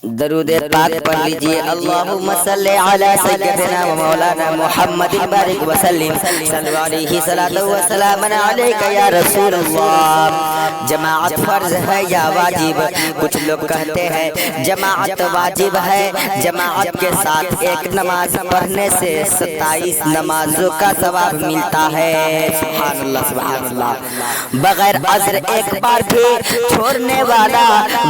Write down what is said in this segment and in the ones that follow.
درود پاک پڑھ لیجئے۔ اللہم صلی علی سیدنا و مولانا محمد بارک وسلم صلی علیہ صلاۃ و سلام علیک یا رسول اللہ۔ جماعت فرض ہے یا واجب؟ کچھ لوگ کہتے ہیں جماعت واجب ہے، جماعت کے ساتھ ایک نماز پڑھنے سے 27 نمازوں کا ثواب ملتا ہے۔ سبحان اللہ سبحان اللہ۔ بغیر عذر ایک بار بھی چھوڑنے والا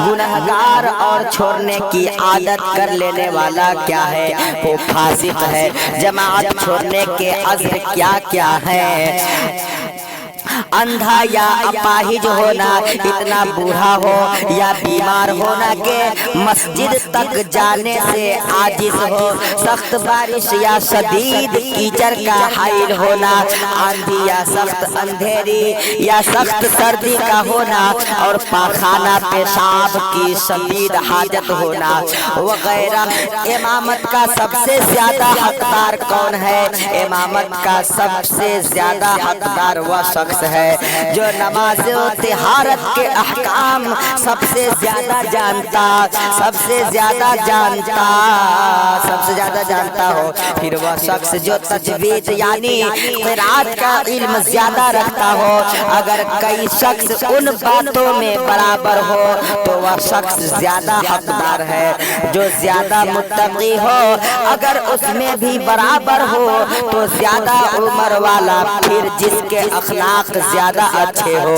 گنہگار اور چھوڑنے کی عادت کر لینے والا کیا ہے؟ وہ فاسق ہے۔ جماعت چھوڑنے کے عذر کیا کیا ہے؟ اندھا یا اپاہج ہونا، اتنا بوڑھا ہو یا بیمار ہونا کہ مسجد تک جانے سے عاجز ہو، سخت بارش یا شدید کیچڑ کا حائل ہونا، آندھی یا سخت اندھیری یا سخت سردی کا ہونا، اور پاخانہ پیشاب کی شدید حاجت ہونا وغیرہ۔ امامت کا سب سے زیادہ حقدار کون ہے؟ امامت کا سب سے زیادہ حقدار وہ شخص ہے جو نماز و طہارت کے احکام سب سے زیادہ جانتا ہو، پھر وہ شخص جو تجوید یعنی قرات کا علم زیادہ رکھتا ہو۔ اگر کئی شخص ان باتوں میں برابر ہو تو وہ شخص زیادہ حقدار ہے۔ جو زیادہ متقی ہو اگر اس میں بھی برابر ہو تو زیادہ عمر والا، پھر جس کے اخلاق زیادہ اچھے ہو،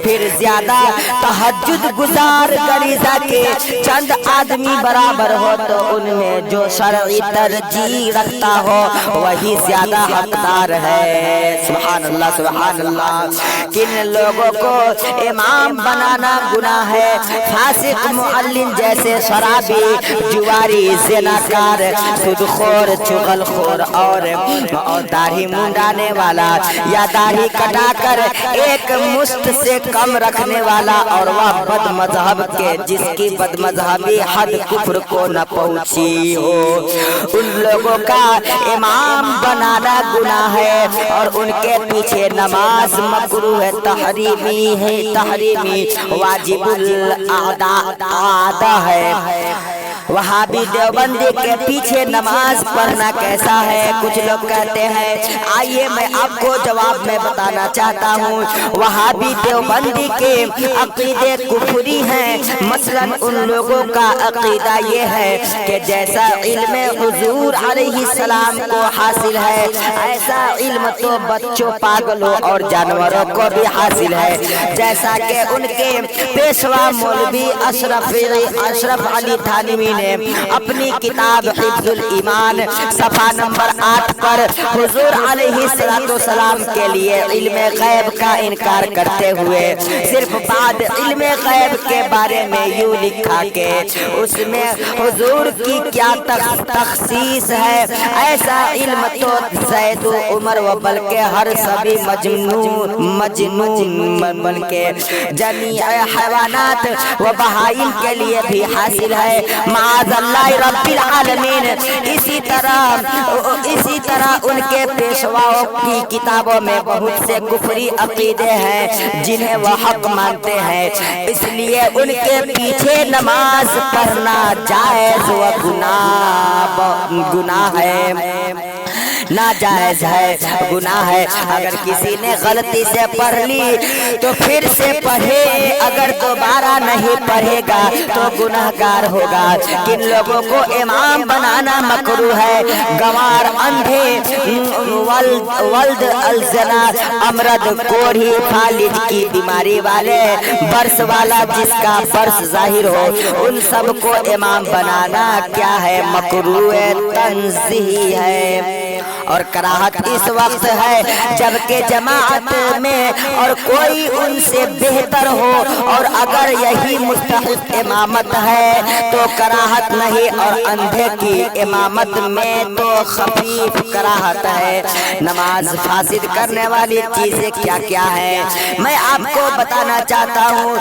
پھر زیادہ تہجد گزار غریزہ کے چند آدمی برابر ہو تو ان میں جو شرعی ترجیح رکھتا ہو وہی زیادہ حقدار ہے۔ سبحان اللہ سبحان اللہ۔ کن لوگوں کو امام بنانا گناہ ہے؟ فاسق معلم جیسے شرابی، جواری، زناکار، سودخور، چغلخور اور داڑھی منڈانے والا یا داڑھی کٹا کر ایک مشت سے کم رکھنے والا، اور وہ بد مذہب کے جس کی بد مذہبی حد کفر کو نہ پہنچی ہو، ان لوگوں کا امام بنانا گناہ ہے اور ان کے پیچھے نماز مکروہ ہے، تحریمی واجب العادہ ہے۔ وہابی دیوبندی کے پیچھے نماز پڑھنا کیسا ہے؟ کچھ لوگ کہتے ہیں، آئیے میں آپ کو جواب میں بتانا چاہتا ہوں۔ وہابی دیوبندی کے عقیدے کفری ہیں۔ مثلا ان لوگوں کا عقیدہ یہ ہے کہ جیسا علم حضور علیہ السلام کو حاصل ہے ایسا علم تو بچوں، پاگلوں اور جانوروں کو بھی حاصل ہے، جیسا کہ ان کے پیشوا مولوی اشرف علی تھانوی نے اپنی کتاب حفظ الایمان صفحہ نمبر 8 پر حضور علیہ السلام کے لیے علم غیب کا انکار کرتے ہوئے صرف بعد علم غیب کے بارے میں یوں لکھا کہ اس میں حضور کی کیا تخصیص ہے، ایسا علم تو زید و عمر و بلکہ ہر سبھی مجنون بلکہ جمیع حیوانات و بہائم کے لیے بھی حاصل ہے، معاذ اللہ رب العالمین۔ اسی طرح ان کے پیشواؤں کی کتابوں میں بہت سے کفری عقیدے ہیں جنہیں وہ حق مانتے ہیں، اس لیے ان کے پیچھے نماز پڑھنا جائز و گناہ ہے، ناجائز ہے، گناہ ہے۔ اگر کسی نے غلطی سے پڑھ لی تو پھر سے پڑھے، اگر دوبارہ نہیں پڑھے گا تو گناہگار ہوگا۔ کن لوگوں کو امام بنانا مکروہ ہے؟ گوار، اندھے، ولد الزنا، امرد، کوڑھی، فالج کی بیماری والے، برس والا جس کا برس ظاہر ہو، ان سب کو امام بنانا کیا ہے؟ مکروہ تنزیہی ہے۔ اور کراہت اس وقت ہے جبکہ جماعت میں اور کوئی ان سے بہتر ہو، اور اگر یہی مستحق امامت ہے تو کراہت نہیں، اور اندھے کی امامت میں تو خفیف کراہت ہے۔ نماز فاسد کرنے والی چیزیں کیا کیا ہے؟ میں آپ کو بتانا چاہتا ہوں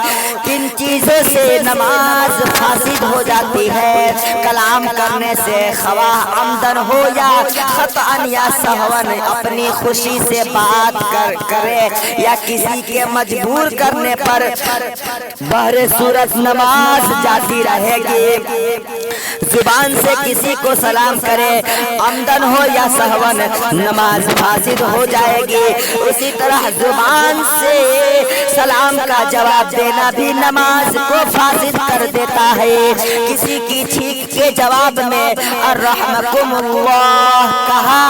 کن چیزوں سے نماز فاسد ہو جاتی ہے۔ کلام کرنے سے، خواہ عمدن ہو یا خطأً یا سہون اپنی خوشی سے بات کرے یا کسی کے مجبور کرنے پر بہر صورت نماز جاتی رہے گی۔ زبان سے کسی کو سلام کرے عمدن ہو یا سہون نماز فاسد ہو جائے گی۔ اسی طرح زبان سے سلام کا جواب دینا بھی نماز کو فاسد کر دیتا ہے۔ کسی کی چھینک کے جواب میں الرحمکم اللہ کہا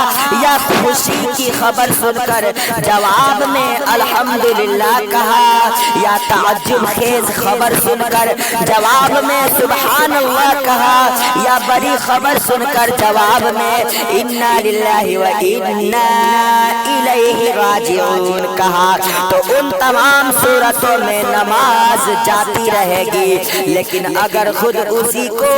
یا خوشی کی خبر سن کر جواب میں الحمدللہ کہا یا تعجب خیز خبر سن کر جواب میں سبحان اللہ کہا یا بڑی خبر سن کر جواب میں انا للہ و انا الیہ راجعون کہا تو ان تمام صورتوں میں نماز جاتی رہے گی۔ لیکن اگر خود اسی کو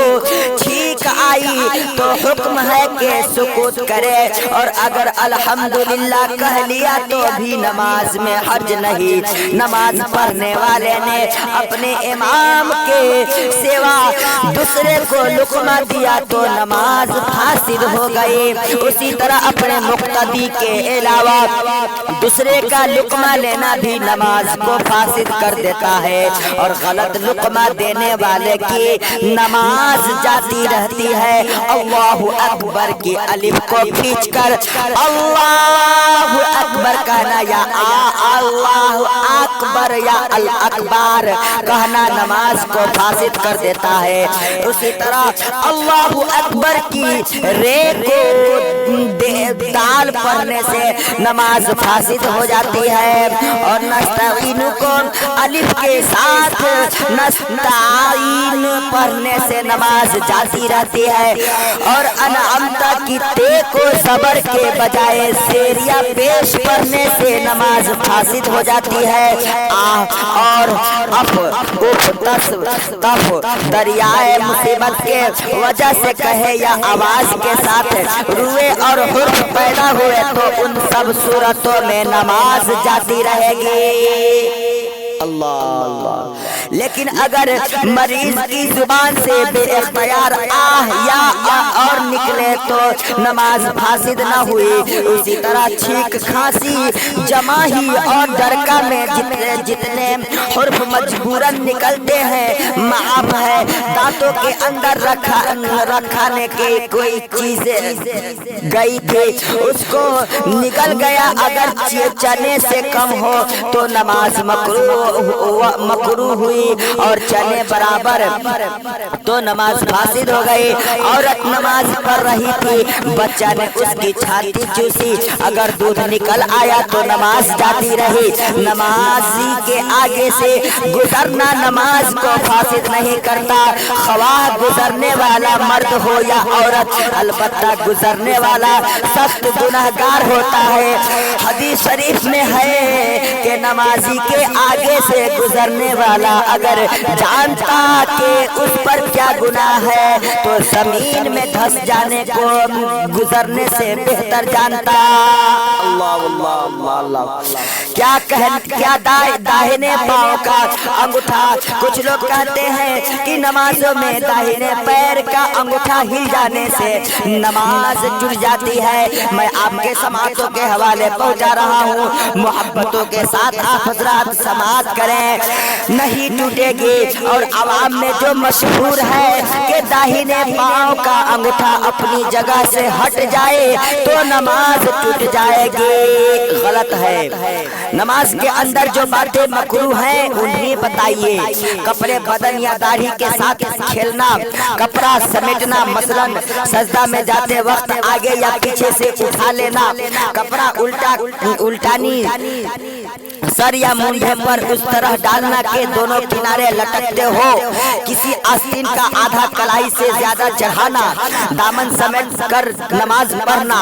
چھینک آئی تو حکم ہے کہ سکوت کرے، اور اگر الحمدللہ کہہ لیا تو بھی نماز میں حرج نہیں۔ نماز پڑھنے والے نے اپنے امام کے سوا دوسرے کو لقمہ دیا تو نماز فاسد ہو گئی۔ اسی طرح اپنے مقتدی کے علاوہ دوسرے کا لقمہ لینا بھی نماز کو فاسد کر دیتا ہے، اور غلط لقمہ دینے والے کی نماز جاتی رہتی ہے۔ اللہ اکبر کی الف کو کھینچ کر اللہ اکبر کہنا یا اللہ اکبر یا الاکبار کہنا نماز کو فاسد کر دیتا ہے۔ اسی طرح اللہ اکبر کی رے کو دال پڑھنے سے نماز فاسد ہو جاتی ہے، اور نستعین کو الف کے ساتھ نستعین پڑھنے سے نماز جاتی رہتی ہے، اور انعمت کی تے کو صبر کے بجائے سیریا پیش پڑھنے سے نماز فاسد ہو جاتی ہے۔ اور اف تس تف دریائے مصیبت کے وجہ سے کہے یا آواز کے ساتھ روئے اور حرف پیدا ہوئے تو ان سب صورتوں میں نماز جاتی رہے گی۔ اللہ لیکن اگر مریض کی زبان سے بے اختیار یا اور نکلے تو نماز فاسد نہ ہوئی۔ اسی طرح چھینک کھانسی جماہی اور ڈرکا میں جتنے حرف مجبوراً نکلتے ہیں معاف ہے۔ دانتوں کے اندر رکھانے کی کوئی چیز گئی تھی اس کو نکل گیا، اگر چنے سے کم ہو تو نماز مکروہ ہوئی، اور چنے برابر تو نماز فاسد ہو گئی۔ عورت نماز پڑھ رہی تھی، بچہ نے اس کی چھاتی چوسی، اگر دودھ نکل آیا تو نماز جاتی رہی۔ نمازی کے آگے سے گزرنا نماز کو فاسد نہیں کرتا، خواہ گزرنے والا مرد ہو یا عورت، البتہ گزرنے والا سخت گناہگار ہوتا ہے۔ حدیث شریف میں ہے کہ نمازی کے آگے سے گزرنے والا اگر جانتا کہ اس پر کیا گناہ ہے تو زمین میں دھس جانے کو گزرنے سے بہتر جانتا۔ اللہ اللہ اللہ کیا داہنے پاؤں کا انگوٹھا، کچھ لوگ کہتے ہیں کہ نمازوں میں داہنے پیر کا انگوٹھا ہل جانے سے نماز ٹوٹ جاتی ہے۔ میں آپ کے سماعتوں کے حوالے پہنچا رہا ہوں، محبتوں کے ساتھ آپ حضرات سماعت کریں، نہیں ٹوٹے گی۔ اور عوام میں جو مشہور ہے کہ داہنے پاؤں کا انگوٹھا اپنی جگہ سے ہٹ جائے تو نماز ٹوٹ جائے گی، غلط ہے۔ نماز کے اندر جو باتیں مکروہ ہیں انہیں بتائیے۔ کپڑے بدن یا داڑھی کے ساتھ کھیلنا، کپڑا سمیٹنا، مثلا سجدہ میں جاتے وقت آگے یا پیچھے سے اٹھا لینا، کپڑا الٹانی سر یا مونڈھے پر اس طرح ڈالنا کہ دونوں کنارے لٹکتے ہو، کسی آستین کا آدھا کلائی سے زیادہ چڑھانا، دامن سمیٹ کر نماز پڑھنا،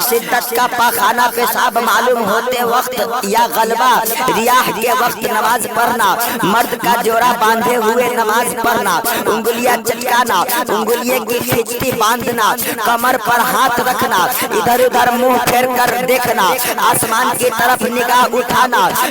شدت کا پاخانہ پیشاب معلوم ہوتے وقت یا غلبہ ریاح کے وقت نماز پڑھنا، مرد کا جوڑا باندھے ہوئے نماز پڑھنا، انگلیاں چٹکانا، انگلیاں کی کھچتی باندھنا، کمر پر ہاتھ رکھنا، ادھر ادھر منہ پھیر کر دیکھنا، آسمان کی طرف نگاہ اٹھانا،